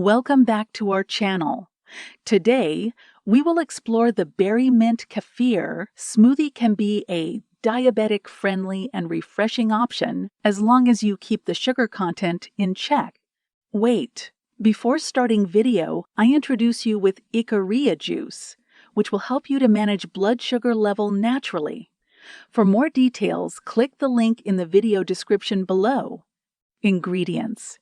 Welcome back to our channel. Today, we will explore the Berry-Mint Kefir Smoothie can be a diabetic-friendly and refreshing option as long as you keep the sugar content in check. Wait, before starting video, I introduce you with Ikaria juice, which will help you to manage blood sugar level naturally. For more details, click the link in the video description below. Ingredients: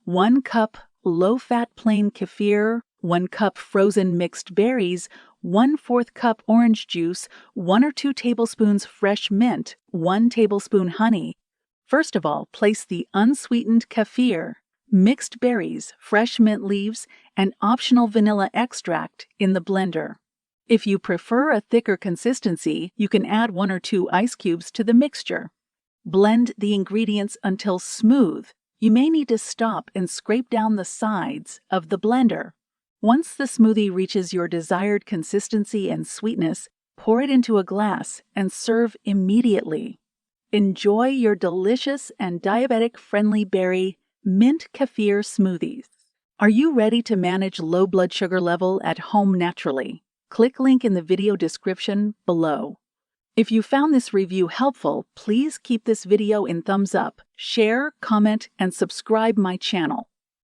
1 cup low-fat plain kefir, 1 cup frozen mixed berries, 1/4 cup orange juice, 1 or 2 tablespoons fresh mint, 1 tablespoon honey. First of all, place the unsweetened kefir, mixed berries, fresh mint leaves, and optional vanilla extract in the blender. If you prefer a thicker consistency, you can add 1 or 2 ice cubes to the mixture. Blend the ingredients until smooth. You may need to stop and scrape down the sides of the blender. Once the smoothie reaches your desired consistency and sweetness, pour it into a glass and serve immediately. Enjoy your delicious and diabetic-friendly Berry-Mint Kefir Smoothies. Are you ready to manage low blood sugar level at home naturally? Click link in the video description below. If you found this review helpful, please keep this video in thumbs up, share, comment, and subscribe my channel.